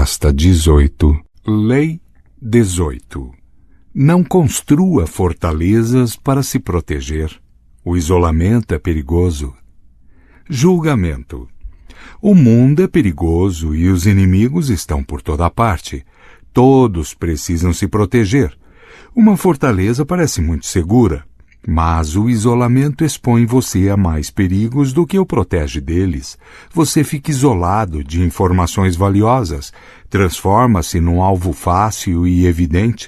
Pasta 18. Lei 18. Não construa fortalezas para se proteger. O isolamento é perigoso. Julgamento. O mundo é perigoso e os inimigos estão por toda parte. Todos precisam se proteger. Uma fortaleza parece muito segura, mas o isolamento expõe você a mais perigos do que o protege deles. Você fica isolado de informações valiosas, transforma-se num alvo fácil e evidente.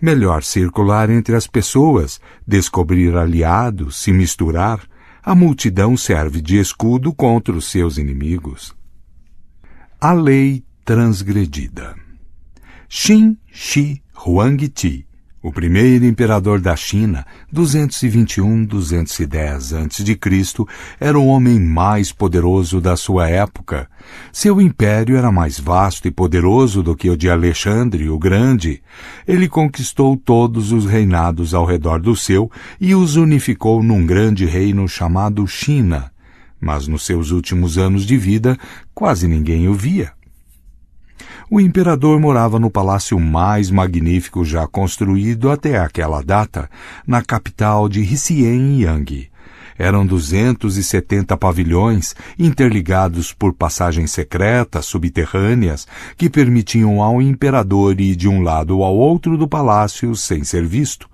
Melhor circular entre as pessoas, descobrir aliados, se misturar. A multidão serve de escudo contra os seus inimigos. A lei transgredida. Qin Shi Huangdi, o primeiro imperador da China, 221-210 a.C., era o homem mais poderoso da sua época. Seu império era mais vasto e poderoso do que o de Alexandre o Grande. Ele conquistou todos os reinados ao redor do seu e os unificou num grande reino chamado China. Mas nos seus últimos anos de vida, quase ninguém o via. O imperador morava no palácio mais magnífico já construído até aquela data, na capital de Xianyang. Eram 270 pavilhões, interligados por passagens secretas subterrâneas, que permitiam ao imperador ir de um lado ao outro do palácio sem ser visto.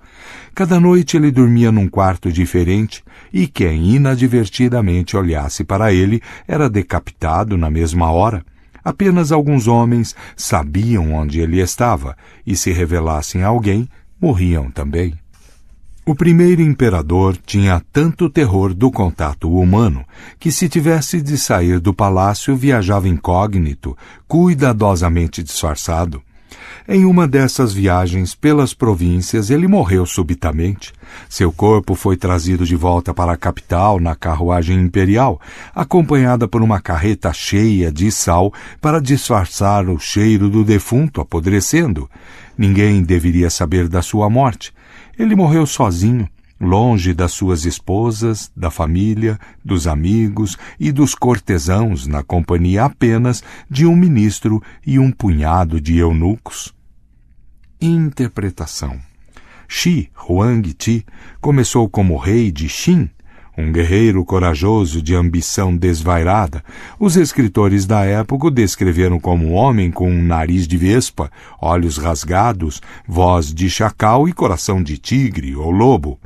Cada noite ele dormia num quarto diferente, e quem inadvertidamente olhasse para ele era decapitado na mesma hora. Apenas alguns homens sabiam onde ele estava, e se revelassem a alguém, morriam também. O primeiro imperador tinha tanto terror do contato humano que, se tivesse de sair do palácio, viajava incógnito, cuidadosamente disfarçado. Em uma dessas viagens pelas províncias, ele morreu subitamente. Seu corpo foi trazido de volta para a capital na carruagem imperial, acompanhada por uma carreta cheia de sal para disfarçar o cheiro do defunto apodrecendo. Ninguém deveria saber da sua morte. Ele morreu sozinho, longe das suas esposas, da família, dos amigos e dos cortesãos, na companhia apenas de um ministro e um punhado de eunucos. Interpretação. Shi Huangdi começou como rei de Qin, um guerreiro corajoso de ambição desvairada. Os escritores da época o descreveram como um homem com um nariz de vespa, olhos rasgados, voz de chacal e coração de tigre ou lobo.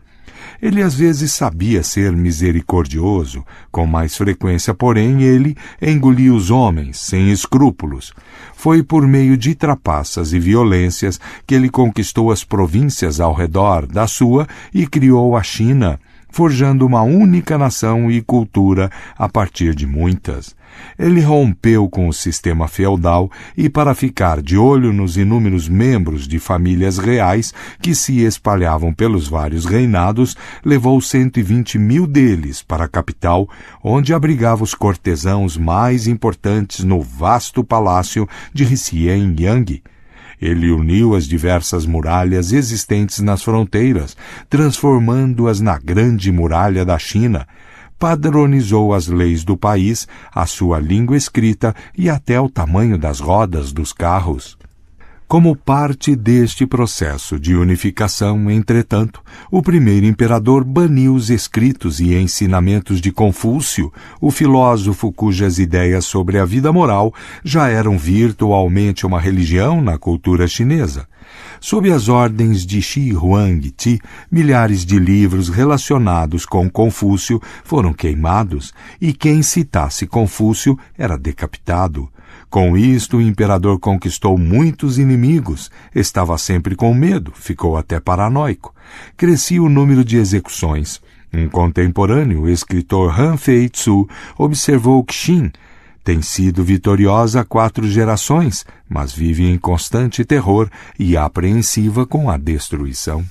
Ele às vezes sabia ser misericordioso, com mais frequência, porém, ele engolia os homens, sem escrúpulos. Foi por meio de trapaças e violências que ele conquistou as províncias ao redor da sua e criou a China, forjando uma única nação e cultura a partir de muitas. Ele rompeu com o sistema feudal e, para ficar de olho nos inúmeros membros de famílias reais que se espalhavam pelos vários reinados, levou 120 mil deles para a capital, onde abrigava os cortesãos mais importantes no vasto palácio de Xianyang. Ele uniu as diversas muralhas existentes nas fronteiras, transformando-as na grande muralha da China. Padronizou as leis do país, a sua língua escrita e até o tamanho das rodas dos carros. Como parte deste processo de unificação, entretanto, o primeiro imperador baniu os escritos e ensinamentos de Confúcio, o filósofo cujas ideias sobre a vida moral já eram virtualmente uma religião na cultura chinesa. Sob as ordens de Shi Huangdi, milhares de livros relacionados com Confúcio foram queimados e quem citasse Confúcio era decapitado. Com isto, o imperador conquistou muitos inimigos, estava sempre com medo, ficou até paranoico. Crescia o número de execuções. Um contemporâneo, o escritor Han Fei-tzu, observou que Qin tem sido vitoriosa há 4 gerações, mas vive em constante terror e apreensiva com a destruição.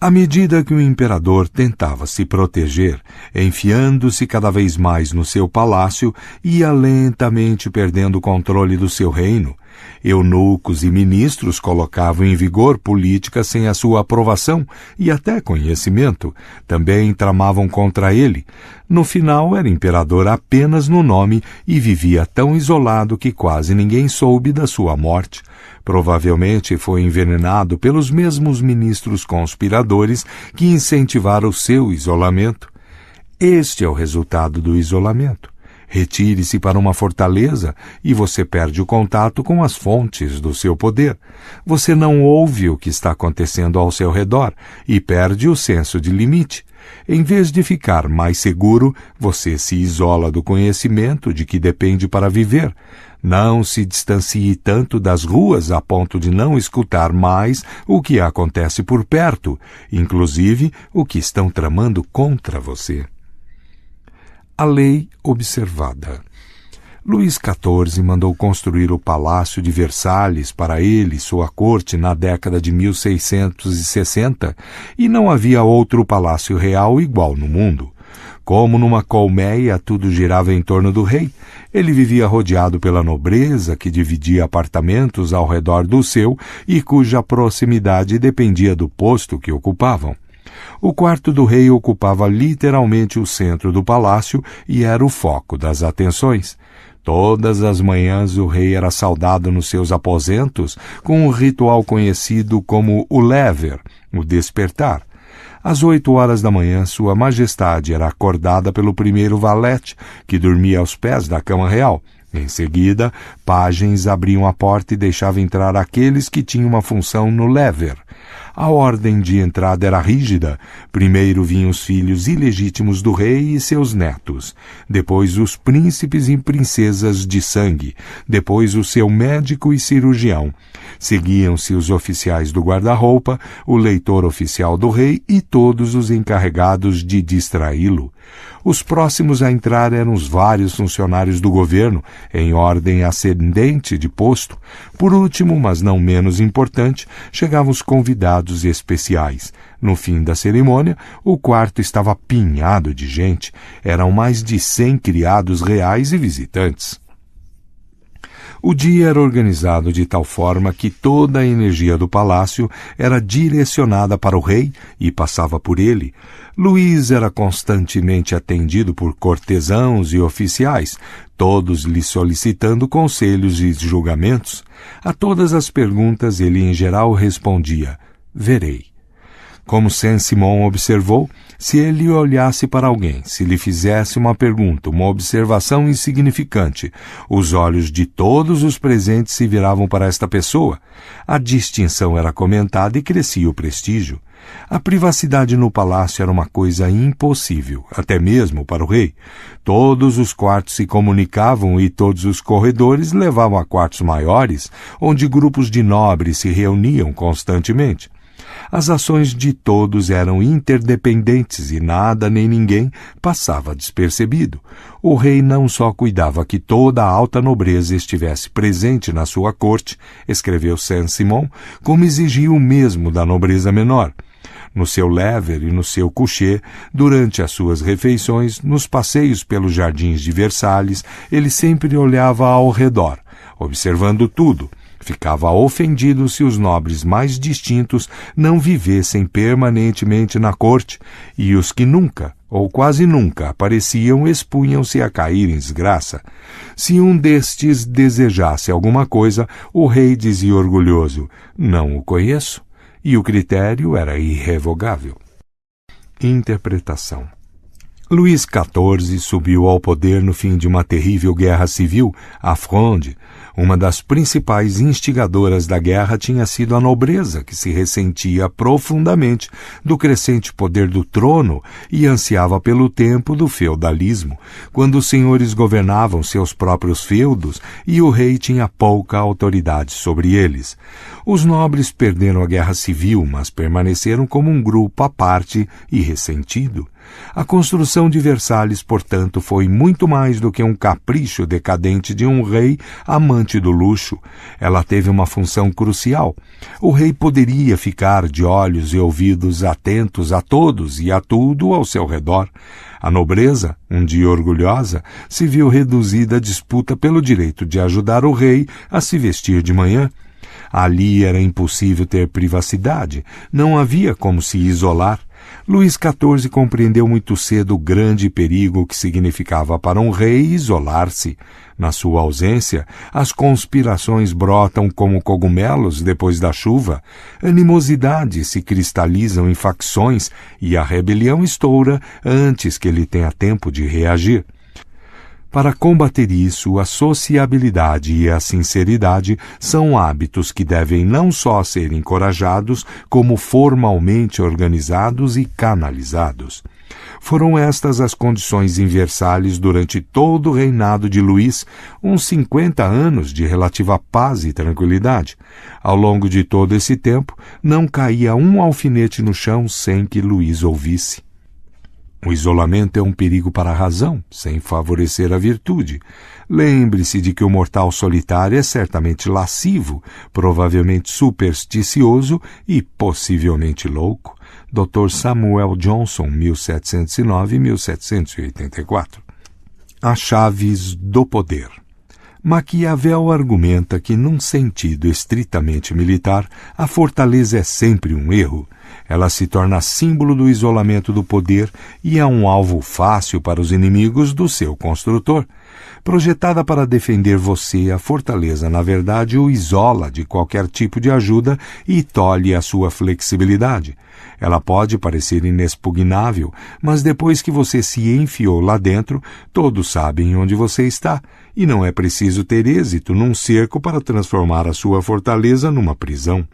À medida que o imperador tentava se proteger, enfiando-se cada vez mais no seu palácio, ia lentamente perdendo o controle do seu reino. Eunucos e ministros colocavam em vigor políticas sem a sua aprovação e até conhecimento. Também tramavam contra ele. No final, era imperador apenas no nome e vivia tão isolado que quase ninguém soube da sua morte. Provavelmente foi envenenado pelos mesmos ministros conspiradores que incentivaram o seu isolamento. Este é o resultado do isolamento. Retire-se para uma fortaleza e você perde o contato com as fontes do seu poder. Você não ouve o que está acontecendo ao seu redor e perde o senso de limite. Em vez de ficar mais seguro, você se isola do conhecimento de que depende para viver. Não se distancie tanto das ruas a ponto de não escutar mais o que acontece por perto, inclusive o que estão tramando contra você. A lei observada. Luís XIV mandou construir o Palácio de Versalhes para ele e sua corte na década de 1660 e não havia outro palácio real igual no mundo. Como numa colmeia, tudo girava em torno do rei. Ele vivia rodeado pela nobreza que dividia apartamentos ao redor do seu e cuja proximidade dependia do posto que ocupavam. O quarto do rei ocupava literalmente o centro do palácio e era o foco das atenções. Todas as manhãs o rei era saudado nos seus aposentos com um ritual conhecido como o lever, o despertar. Às 8 horas da manhã, sua majestade era acordada pelo primeiro valete, que dormia aos pés da cama real. Em seguida, pajens abriam a porta e deixavam entrar aqueles que tinham uma função no lever. A ordem de entrada era rígida. Primeiro vinham os filhos ilegítimos do rei e seus netos. Depois os príncipes e princesas de sangue. Depois o seu médico e cirurgião. Seguiam-se os oficiais do guarda-roupa, o leitor oficial do rei e todos os encarregados de distraí-lo. Os próximos a entrar eram os vários funcionários do governo, em ordem ascendente de posto. Por último, mas não menos importante, chegavam os convidados especiais. No fim da cerimônia, o quarto estava apinhado de gente. Eram mais de 100 criados reais e visitantes. O dia era organizado de tal forma que toda a energia do palácio era direcionada para o rei e passava por ele. Luís era constantemente atendido por cortesãos e oficiais, todos lhe solicitando conselhos e julgamentos. A todas as perguntas ele em geral respondia: verei. Como Saint-Simon observou, se ele olhasse para alguém, se lhe fizesse uma pergunta, uma observação insignificante, os olhos de todos os presentes se viravam para esta pessoa. A distinção era comentada e crescia o prestígio. A privacidade no palácio era uma coisa impossível, até mesmo para o rei. Todos os quartos se comunicavam e todos os corredores levavam a quartos maiores, onde grupos de nobres se reuniam constantemente. As ações de todos eram interdependentes e nada nem ninguém passava despercebido. O rei não só cuidava que toda a alta nobreza estivesse presente na sua corte, escreveu Saint-Simon, como exigia o mesmo da nobreza menor. No seu lever e no seu coucher, durante as suas refeições, nos passeios pelos jardins de Versalhes, ele sempre olhava ao redor, observando tudo. Ficava ofendido se os nobres mais distintos não vivessem permanentemente na corte, e os que nunca, ou quase nunca, apareciam expunham-se a cair em desgraça. Se um destes desejasse alguma coisa, o rei dizia orgulhoso: não o conheço, e o critério era irrevogável. Interpretação. Luís XIV subiu ao poder no fim de uma terrível guerra civil, a Fronde. Uma das principais instigadoras da guerra tinha sido a nobreza, que se ressentia profundamente do crescente poder do trono e ansiava pelo tempo do feudalismo, quando os senhores governavam seus próprios feudos e o rei tinha pouca autoridade sobre eles. Os nobres perderam a guerra civil, mas permaneceram como um grupo à parte e ressentido. A construção de Versalhes, portanto, foi muito mais do que um capricho decadente de um rei amante do luxo. Ela teve uma função crucial. O rei poderia ficar de olhos e ouvidos atentos a todos e a tudo ao seu redor. A nobreza, um dia orgulhosa, se viu reduzida à disputa pelo direito de ajudar o rei a se vestir de manhã. Ali era impossível ter privacidade, não havia como se isolar. Luís XIV compreendeu muito cedo o grande perigo que significava para um rei isolar-se. Na sua ausência, as conspirações brotam como cogumelos depois da chuva, animosidades se cristalizam em facções e a rebelião estoura antes que ele tenha tempo de reagir. Para combater isso, a sociabilidade e a sinceridade são hábitos que devem não só ser encorajados, como formalmente organizados e canalizados. Foram estas as condições em Versalhes durante todo o reinado de Luís, uns 50 anos de relativa paz e tranquilidade. Ao longo de todo esse tempo, não caía um alfinete no chão sem que Luís ouvisse. O isolamento é um perigo para a razão, sem favorecer a virtude. Lembre-se de que o mortal solitário é certamente lascivo, provavelmente supersticioso e possivelmente louco. Dr. Samuel Johnson, 1709-1784. As chaves do poder. Maquiavel argumenta que, num sentido estritamente militar, a fortaleza é sempre um erro. Ela se torna símbolo do isolamento do poder e é um alvo fácil para os inimigos do seu construtor. Projetada para defender você, a fortaleza, na verdade, o isola de qualquer tipo de ajuda e tolhe a sua flexibilidade. Ela pode parecer inexpugnável, mas depois que você se enfiou lá dentro, todos sabem onde você está, e não é preciso ter êxito num cerco para transformar a sua fortaleza numa prisão.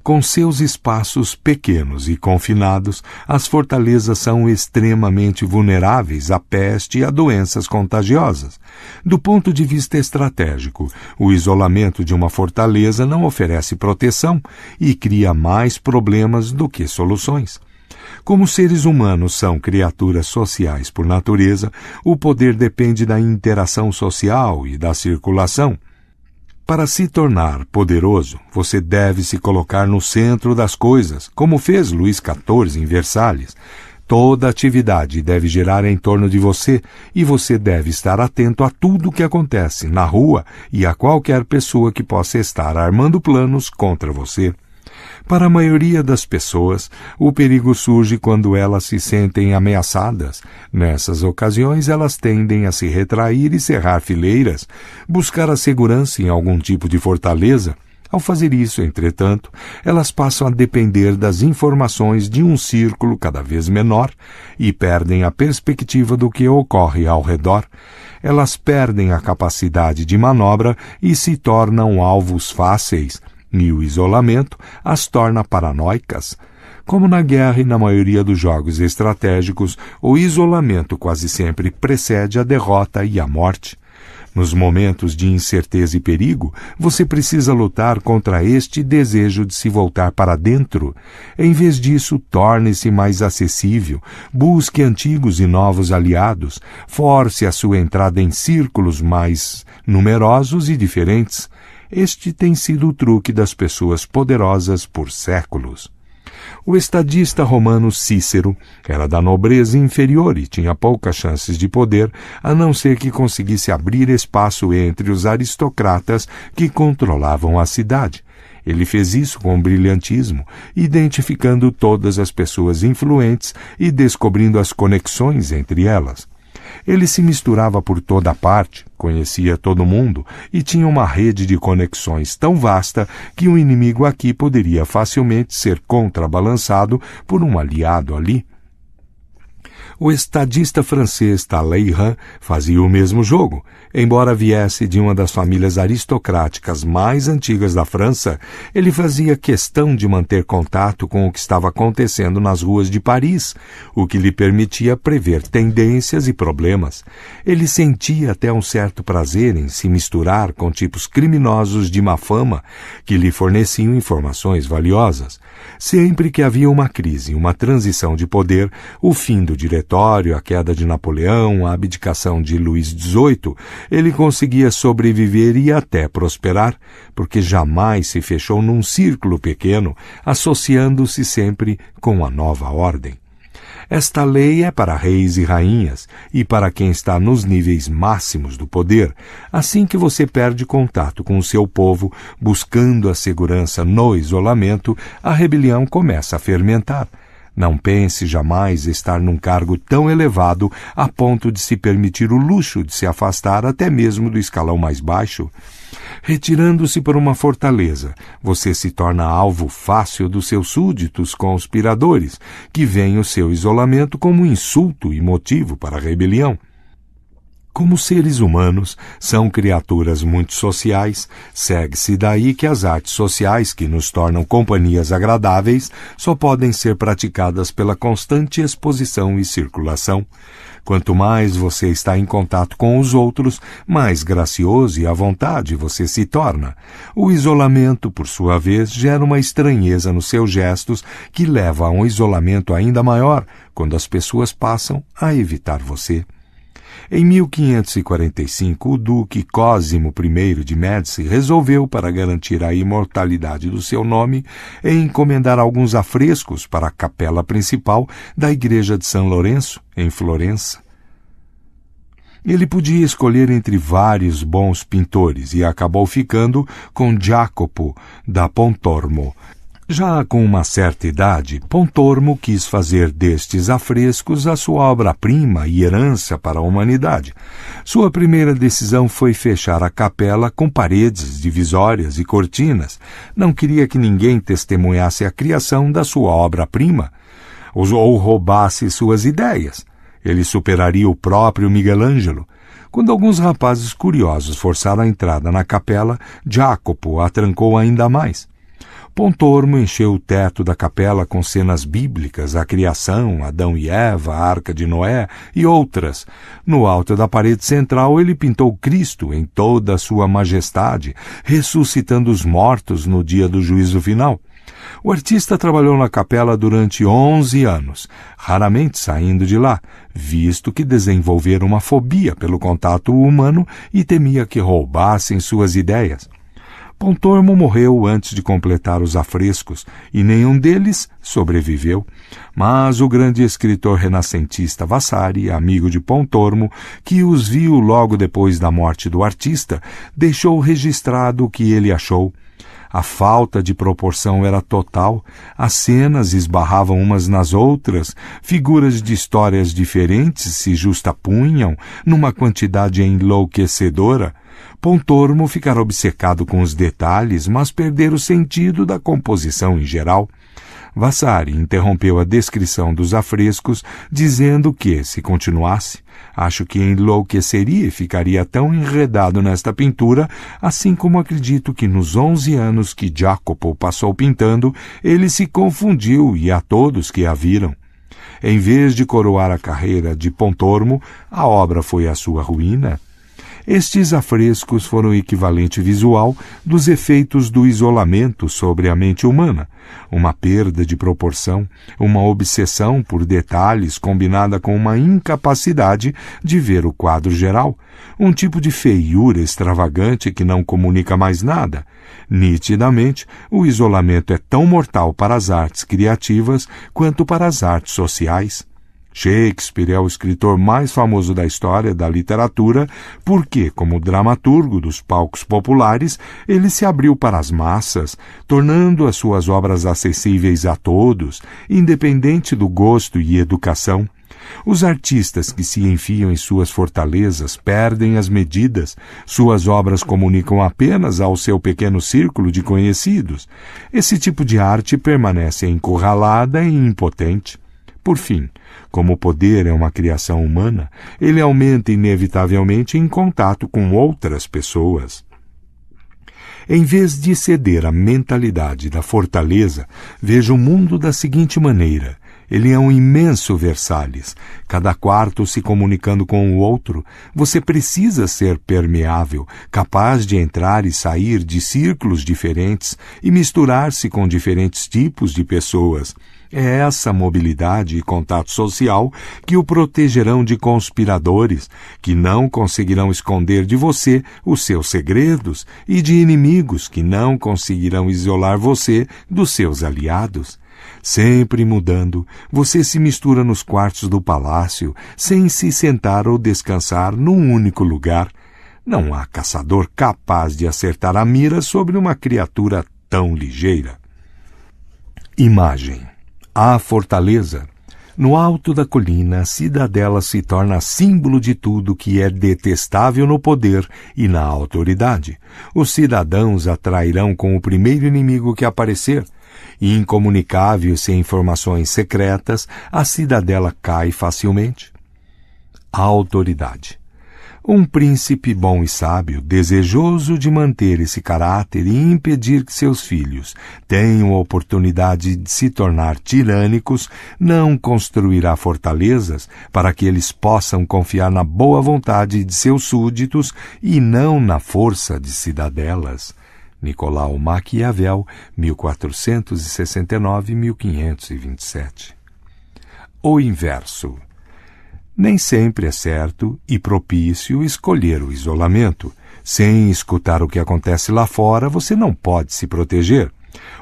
Com seus espaços pequenos e confinados, as fortalezas são extremamente vulneráveis à peste e a doenças contagiosas. Do ponto de vista estratégico, o isolamento de uma fortaleza não oferece proteção e cria mais problemas do que soluções. Como seres humanos são criaturas sociais por natureza, o poder depende da interação social e da circulação. Para se tornar poderoso, você deve se colocar no centro das coisas, como fez Luís XIV em Versalhes. Toda atividade deve girar em torno de você e você deve estar atento a tudo o que acontece na rua e a qualquer pessoa que possa estar armando planos contra você. Para a maioria das pessoas, o perigo surge quando elas se sentem ameaçadas. Nessas ocasiões, elas tendem a se retrair e cerrar fileiras, buscar a segurança em algum tipo de fortaleza. Ao fazer isso, entretanto, elas passam a depender das informações de um círculo cada vez menor e perdem a perspectiva do que ocorre ao redor. Elas perdem a capacidade de manobra e se tornam alvos fáceis. E o isolamento as torna paranoicas. Como na guerra e na maioria dos jogos estratégicos, o isolamento quase sempre precede a derrota e a morte. Nos momentos de incerteza e perigo, você precisa lutar contra este desejo de se voltar para dentro. Em vez disso, torne-se mais acessível, busque antigos e novos aliados, force a sua entrada em círculos mais numerosos e diferentes. Este tem sido o truque das pessoas poderosas por séculos. O estadista romano Cícero era da nobreza inferior e tinha poucas chances de poder, a não ser que conseguisse abrir espaço entre os aristocratas que controlavam a cidade. Ele fez isso com brilhantismo, identificando todas as pessoas influentes e descobrindo as conexões entre elas. Ele se misturava por toda parte, conhecia todo mundo e tinha uma rede de conexões tão vasta que um inimigo aqui poderia facilmente ser contrabalançado por um aliado ali. O estadista francês Talleyrand fazia o mesmo jogo. Embora viesse de uma das famílias aristocráticas mais antigas da França, ele fazia questão de manter contato com o que estava acontecendo nas ruas de Paris, o que lhe permitia prever tendências e problemas. Ele sentia até um certo prazer em se misturar com tipos criminosos de má fama que lhe forneciam informações valiosas. Sempre que havia uma crise, uma transição de poder, o fim do diretório, a queda de Napoleão, a abdicação de Luís XVIII, ele conseguia sobreviver e até prosperar, porque jamais se fechou num círculo pequeno, associando-se sempre com a nova ordem. Esta lei é para reis e rainhas e para quem está nos níveis máximos do poder. Assim que você perde contato com o seu povo, buscando a segurança no isolamento, a rebelião começa a fermentar. Não pense jamais estar num cargo tão elevado a ponto de se permitir o luxo de se afastar até mesmo do escalão mais baixo. Retirando-se para uma fortaleza, você se torna alvo fácil dos seus súditos conspiradores, que veem o seu isolamento como insulto e motivo para a rebelião. Como seres humanos, são criaturas muito sociais, segue-se daí que as artes sociais que nos tornam companhias agradáveis só podem ser praticadas pela constante exposição e circulação. Quanto mais você está em contato com os outros, mais gracioso e à vontade você se torna. O isolamento, por sua vez, gera uma estranheza nos seus gestos que leva a um isolamento ainda maior quando as pessoas passam a evitar você. Em 1545, o duque Cosimo I de Médici resolveu, para garantir a imortalidade do seu nome, encomendar alguns afrescos para a capela principal da igreja de São Lourenço, em Florença. Ele podia escolher entre vários bons pintores e acabou ficando com Jacopo da Pontormo. Já com uma certa idade, Pontormo quis fazer destes afrescos a sua obra-prima e herança para a humanidade. Sua primeira decisão foi fechar a capela com paredes divisórias e cortinas. Não queria que ninguém testemunhasse a criação da sua obra-prima ou roubasse suas ideias. Ele superaria o próprio Miguel Ângelo. Quando alguns rapazes curiosos forçaram a entrada na capela, Jacopo a trancou ainda mais. Pontormo encheu o teto da capela com cenas bíblicas, a criação, Adão e Eva, a Arca de Noé e outras. No alto da parede central ele pintou Cristo em toda a sua majestade, ressuscitando os mortos no dia do juízo final. O artista trabalhou na capela durante 11 anos, raramente saindo de lá, visto que desenvolvera uma fobia pelo contato humano e temia que roubassem suas ideias. Pontormo morreu antes de completar os afrescos e nenhum deles sobreviveu. Mas o grande escritor renascentista Vasari, amigo de Pontormo, que os viu logo depois da morte do artista, deixou registrado o que ele achou. A falta de proporção era total, as cenas esbarravam umas nas outras, figuras de histórias diferentes se justapunham numa quantidade enlouquecedora. Pontormo ficara obcecado com os detalhes, mas perder o sentido da composição em geral. Vasari interrompeu a descrição dos afrescos, dizendo que, se continuasse, acho que enlouqueceria e ficaria tão enredado nesta pintura, assim como acredito que nos 11 anos que Jacopo passou pintando, ele se confundiu e a todos que a viram. Em vez de coroar a carreira de Pontormo, a obra foi a sua ruína. Estes afrescos foram o equivalente visual dos efeitos do isolamento sobre a mente humana, uma perda de proporção, uma obsessão por detalhes combinada com uma incapacidade de ver o quadro geral, um tipo de feiura extravagante que não comunica mais nada. Nitidamente, o isolamento é tão mortal para as artes criativas quanto para as artes sociais. Shakespeare é o escritor mais famoso da história da literatura porque, como dramaturgo dos palcos populares, ele se abriu para as massas, tornando as suas obras acessíveis a todos, independente do gosto e educação. Os artistas que se enfiam em suas fortalezas perdem as medidas, suas obras comunicam apenas ao seu pequeno círculo de conhecidos. Esse tipo de arte permanece encurralada e impotente. Por fim, como o poder é uma criação humana, ele aumenta inevitavelmente em contato com outras pessoas. Em vez de ceder à mentalidade da fortaleza, veja o mundo da seguinte maneira. Ele é um imenso Versalhes, cada quarto se comunicando com o outro. Você precisa ser permeável, capaz de entrar e sair de círculos diferentes e misturar-se com diferentes tipos de pessoas. É essa mobilidade e contato social que o protegerão de conspiradores, que não conseguirão esconder de você os seus segredos, e de inimigos que não conseguirão isolar você dos seus aliados. Sempre mudando, você se mistura nos quartos do palácio, sem se sentar ou descansar num único lugar. Não há caçador capaz de acertar a mira sobre uma criatura tão ligeira. Imagem. A fortaleza. No alto da colina, a cidadela se torna símbolo de tudo que é detestável no poder e na autoridade. Os cidadãos atrairão com o primeiro inimigo que aparecer. Incomunicável e sem informações secretas, a cidadela cai facilmente. A autoridade. Um príncipe bom e sábio, desejoso de manter esse caráter e impedir que seus filhos tenham a oportunidade de se tornar tirânicos, não construirá fortalezas para que eles possam confiar na boa vontade de seus súditos e não na força de cidadelas. Nicolau Maquiavel, 1469-1527. O inverso. Nem sempre é certo e propício escolher o isolamento. Sem escutar o que acontece lá fora, você não pode se proteger.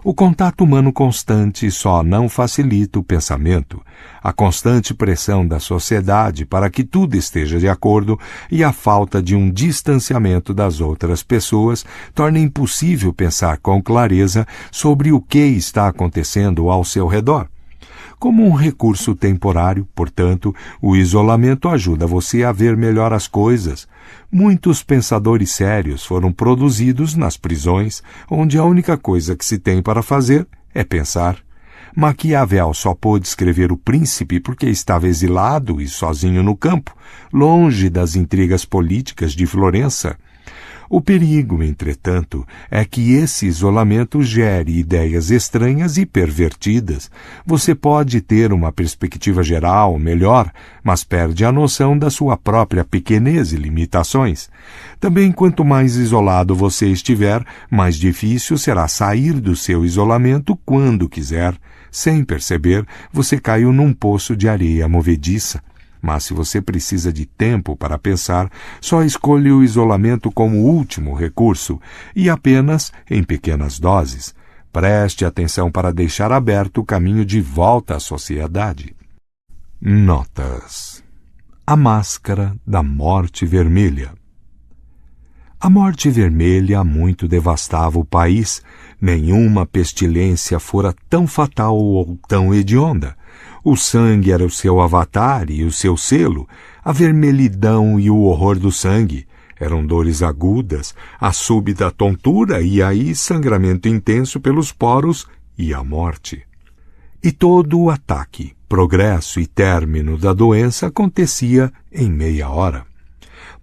O contato humano constante só não facilita o pensamento. A constante pressão da sociedade para que tudo esteja de acordo e a falta de um distanciamento das outras pessoas torna impossível pensar com clareza sobre o que está acontecendo ao seu redor. Como um recurso temporário, portanto, o isolamento ajuda você a ver melhor as coisas. Muitos pensadores sérios foram produzidos nas prisões, onde a única coisa que se tem para fazer é pensar. Maquiavel só pôde escrever O Príncipe porque estava exilado e sozinho no campo, longe das intrigas políticas de Florença. O perigo, entretanto, é que esse isolamento gere ideias estranhas e pervertidas. Você pode ter uma perspectiva geral melhor, mas perde a noção da sua própria pequenez e limitações. Também, quanto mais isolado você estiver, mais difícil será sair do seu isolamento quando quiser. Sem perceber, você caiu num poço de areia movediça. Mas se você precisa de tempo para pensar, só escolha o isolamento como último recurso e apenas em pequenas doses. Preste atenção para deixar aberto o caminho de volta à sociedade. Notas. A máscara da morte vermelha. A morte vermelha muito devastava o país. Nenhuma pestilência fora tão fatal ou tão hedionda. O sangue era o seu avatar e o seu selo, a vermelhidão e o horror do sangue. Eram dores agudas, a súbita tontura e aí sangramento intenso pelos poros e a morte. E todo o ataque, progresso e término da doença acontecia em meia hora.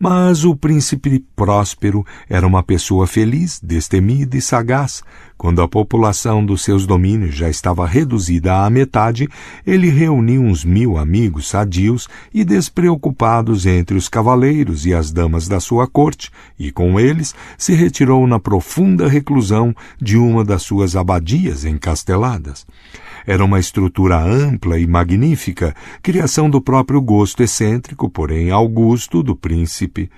Mas o príncipe próspero era uma pessoa feliz, destemida e sagaz. Quando a população dos seus domínios já estava reduzida à metade, ele reuniu uns 1000 amigos sadios e despreocupados entre os cavaleiros e as damas da sua corte, e com eles se retirou na profunda reclusão de uma das suas abadias encasteladas. Era uma estrutura ampla e magnífica, criação do próprio gosto excêntrico, porém augusto, do príncipe.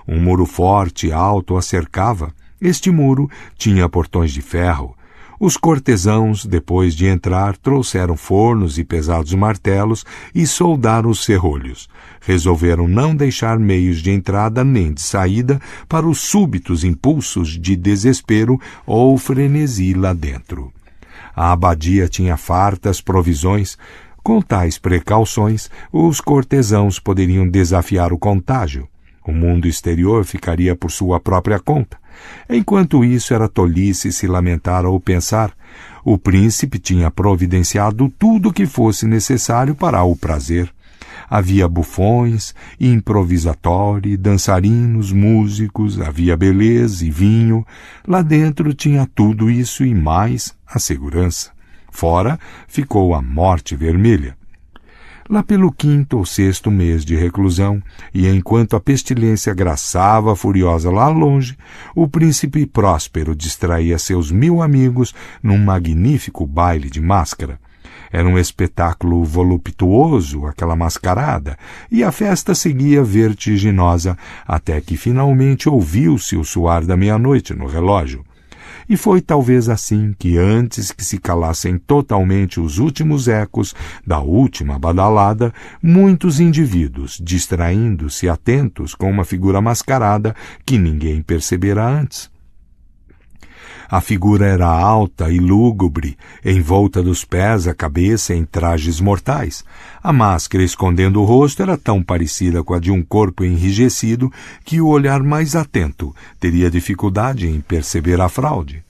Um muro forte e alto a cercava. Este muro tinha portões de ferro. Os cortesãos, depois de entrar, trouxeram fornos e pesados martelos e soldaram os ferrolhos. Resolveram não deixar meios de entrada nem de saída para os súbitos impulsos de desespero ou frenesi lá dentro. A abadia tinha fartas provisões. Com tais precauções, os cortesãos poderiam desafiar o contágio. O mundo exterior ficaria por sua própria conta. Enquanto isso, era tolice se lamentar ou pensar. O príncipe tinha providenciado tudo o que fosse necessário para o prazer. Havia bufões, improvisatori, dançarinos, músicos, havia beleza e vinho. Lá dentro tinha tudo isso e mais a segurança. Fora ficou a morte vermelha. Lá pelo 5º ou 6º mês de reclusão, e enquanto a pestilência graçava furiosa lá longe, o príncipe Próspero distraía seus 1000 amigos num magnífico baile de máscara. Era um espetáculo voluptuoso, aquela mascarada, e a festa seguia vertiginosa, até que finalmente ouviu-se o soar da meia-noite no relógio. E foi talvez assim que, antes que se calassem totalmente os últimos ecos da última badalada, muitos indivíduos, distraindo-se atentos com uma figura mascarada que ninguém percebera antes. A figura era alta e lúgubre, envolta dos pés à cabeça em trajes mortais. A máscara escondendo o rosto era tão parecida com a de um corpo enrijecido que o olhar mais atento teria dificuldade em perceber a fraude.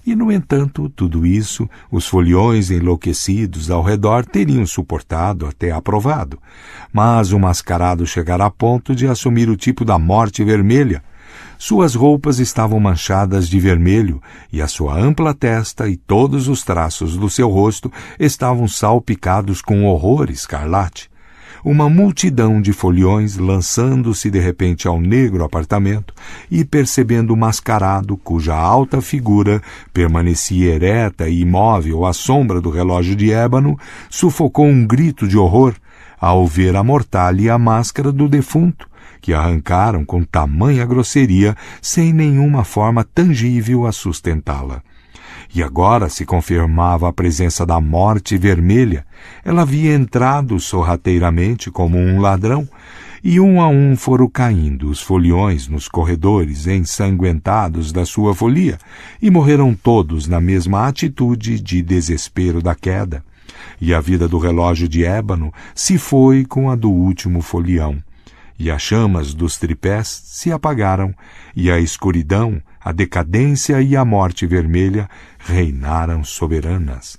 E, no entanto, tudo isso, os foliões enlouquecidos ao redor teriam suportado até aprovado. Mas o mascarado chegara a ponto de assumir o tipo da morte vermelha. Suas roupas estavam manchadas de vermelho e a sua ampla testa e todos os traços do seu rosto estavam salpicados com horror escarlate. Uma multidão de foliões, lançando-se de repente ao negro apartamento e percebendo o mascarado, cuja alta figura permanecia ereta e imóvel à sombra do relógio de ébano, sufocou um grito de horror ao ver a mortalha e a máscara do defunto, que arrancaram com tamanha grosseria, sem nenhuma forma tangível a sustentá-la. E agora se confirmava a presença da morte vermelha. Ela havia entrado sorrateiramente como um ladrão, e um a um foram caindo os foliões nos corredores ensanguentados da sua folia, e morreram todos na mesma atitude de desespero da queda. E a vida do relógio de ébano se foi com a do último folião. E as chamas dos tripés se apagaram, e a escuridão, a decadência e a morte vermelha reinaram soberanas.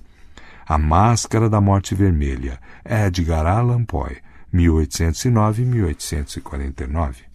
A Máscara da Morte Vermelha, Edgar Allan Poe, 1809-1849.